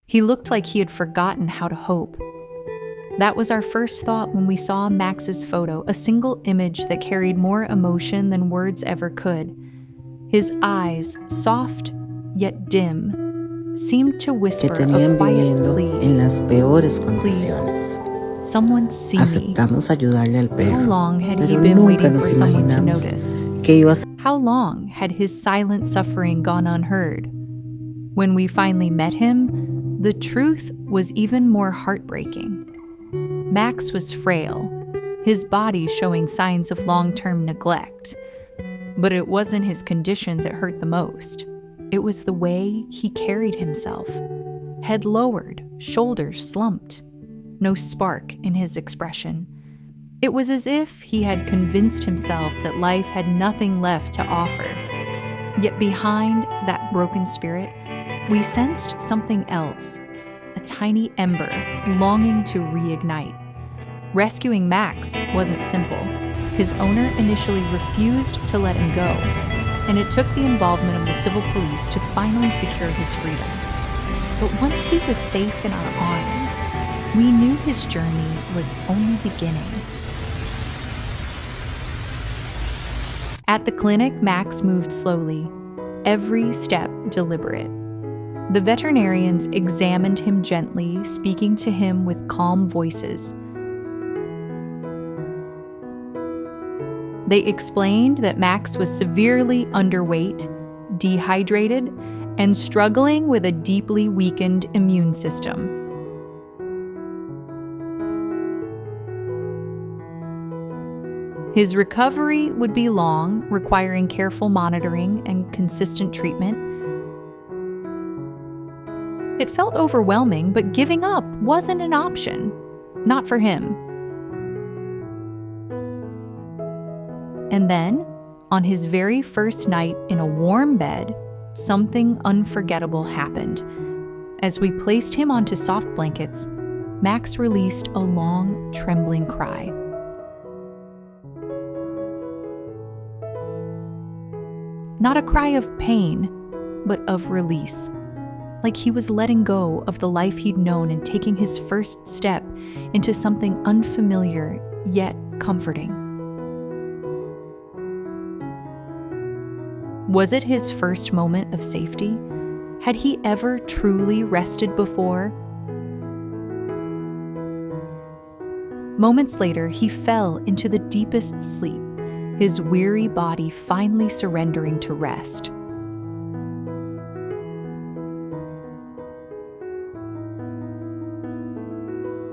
He looked like he had forgotten how to hope. That was our first thought when we saw Max's photo, a single image that carried more emotion than words ever could. His eyes, soft yet dim, seemed to whisper a quiet plea. En las peores condiciones. Please, someone see me. Aceptamos ayudarle al perro. How long had he pero been nunca waiting nos for someone to imaginamos notice? que iba a ser How long had his silent suffering gone unheard? When we finally met him, the truth was even more heartbreaking. Max was frail, his body showing signs of long-term neglect. But it wasn't his conditions that hurt the most. It was the way he carried himself. Head lowered, shoulders slumped. No spark in his expression. It was as if he had convinced himself that life had nothing left to offer. Yet behind that broken spirit, we sensed something else, a tiny ember longing to reignite. Rescuing Max wasn't simple. His owner initially refused to let him go, and it took the involvement of the civil police to finally secure his freedom. But once he was safe in our arms, we knew his journey was only beginning. At the clinic, Max moved slowly, every step deliberate. The veterinarians examined him gently, speaking to him with calm voices. They explained that Max was severely underweight, dehydrated, and struggling with a deeply weakened immune system. His recovery would be long, requiring careful monitoring and consistent treatment. It felt overwhelming, but giving up wasn't an option. Not for him. And then, on his very first night in a warm bed, something unforgettable happened. As we placed him onto soft blankets, Max released a long, trembling cry. Not a cry of pain, but of release. Like he was letting go of the life he'd known and taking his first step into something unfamiliar, yet comforting. Was it his first moment of safety? Had he ever truly rested before? Moments later, he fell into the deepest sleep, his weary body finally surrendering to rest.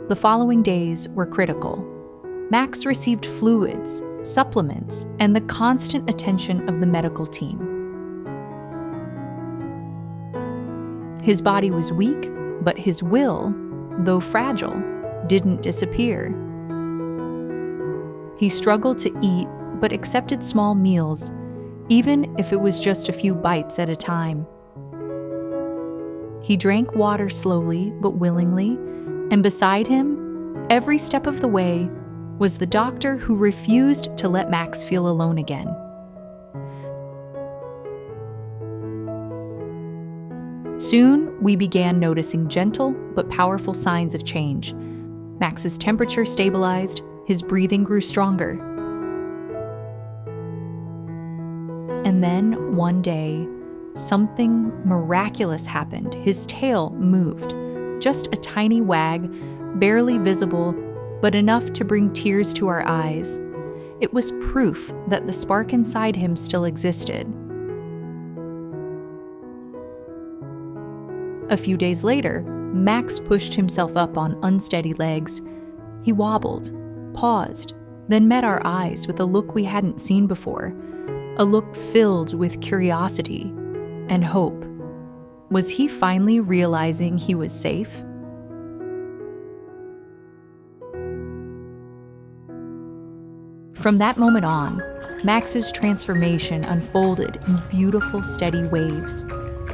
The following days were critical. Max received fluids, supplements, and the constant attention of the medical team. His body was weak, but his will, though fragile, didn't disappear. He struggled to eat, but accepted small meals, even if it was just a few bites at a time. He drank water slowly but willingly, and beside him, every step of the way, was the doctor who refused to let Max feel alone again. Soon, we began noticing gentle but powerful signs of change. Max's temperature stabilized, his breathing grew stronger. And then, one day, something miraculous happened. His tail moved, just a tiny wag, barely visible, but enough to bring tears to our eyes. It was proof that the spark inside him still existed. A few days later, Max pushed himself up on unsteady legs. He wobbled, paused, then met our eyes with a look we hadn't seen before, a look filled with curiosity and hope. Was he finally realizing he was safe? From that moment on, Max's transformation unfolded in beautiful, steady waves.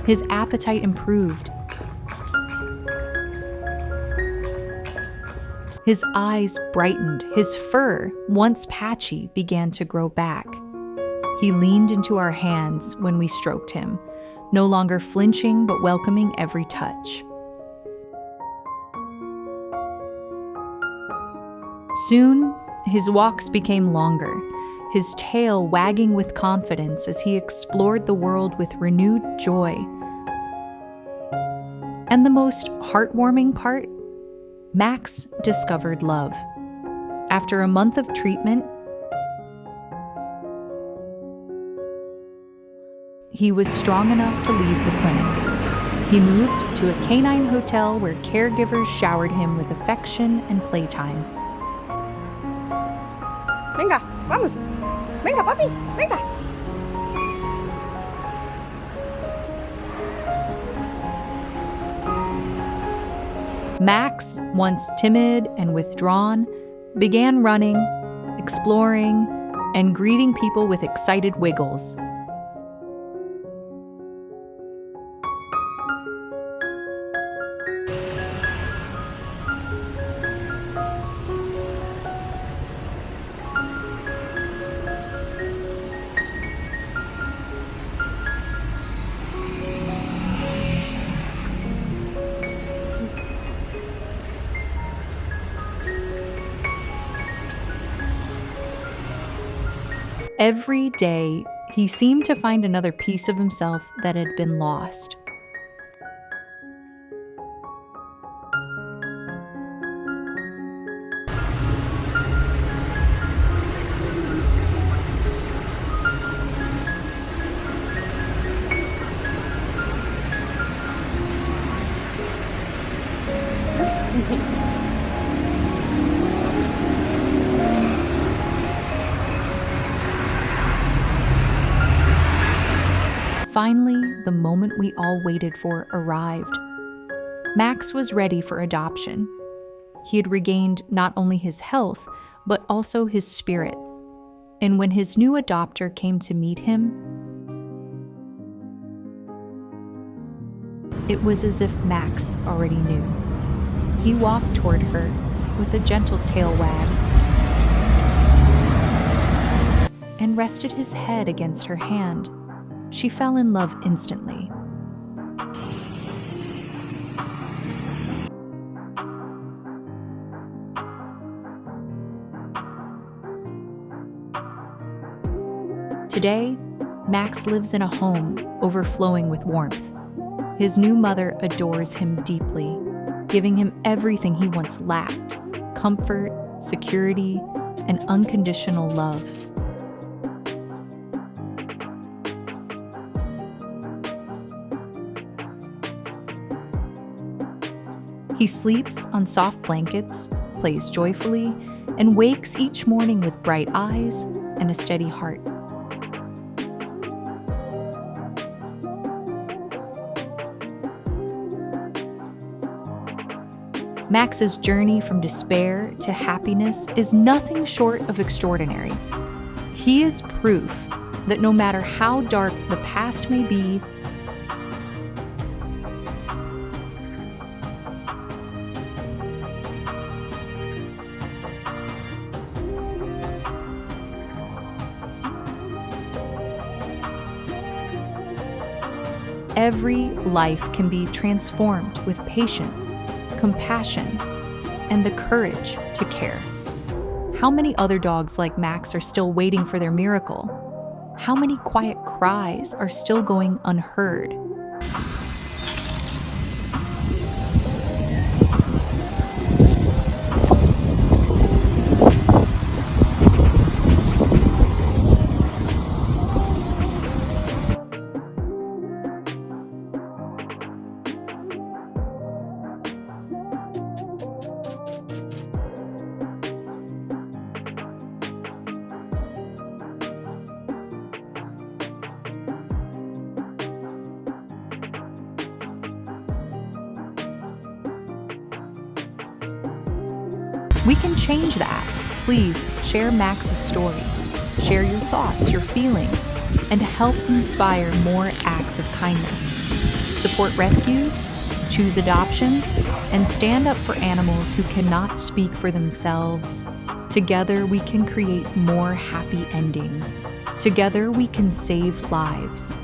His appetite improved. His eyes brightened. His fur, once patchy, began to grow back. He leaned into our hands when we stroked him, no longer flinching but welcoming every touch. Soon, his walks became longer, his tail wagging with confidence as he explored the world with renewed joy. And the most heartwarming part? Max discovered love. After a month of treatment, he was strong enough to leave the clinic. He moved to a canine hotel where caregivers showered him with affection and playtime. Venga, vamos. Venga, papi, venga. Max, once timid and withdrawn, began running, exploring, and greeting people with excited wiggles. Every day, he seemed to find another piece of himself that had been lost. Finally, the moment we all waited for arrived. Max was ready for adoption. He had regained not only his health, but also his spirit. And when his new adopter came to meet him, it was as if Max already knew. He walked toward her with a gentle tail wag and rested his head against her hand. She fell in love instantly. Today, Max lives in a home overflowing with warmth. His new mother adores him deeply, giving him everything he once lacked: comfort, security, and unconditional love. He sleeps on soft blankets, plays joyfully, and wakes each morning with bright eyes and a steady heart. Max's journey from despair to happiness is nothing short of extraordinary. He is proof that no matter how dark the past may be, every life can be transformed with patience, compassion, and the courage to care. How many other dogs like Max are still waiting for their miracle? How many quiet cries are still going unheard? We can change that. Please share Max's story. Share your thoughts, your feelings, and help inspire more acts of kindness. Support rescues, choose adoption, and stand up for animals who cannot speak for themselves. Together, we can create more happy endings. Together, we can save lives.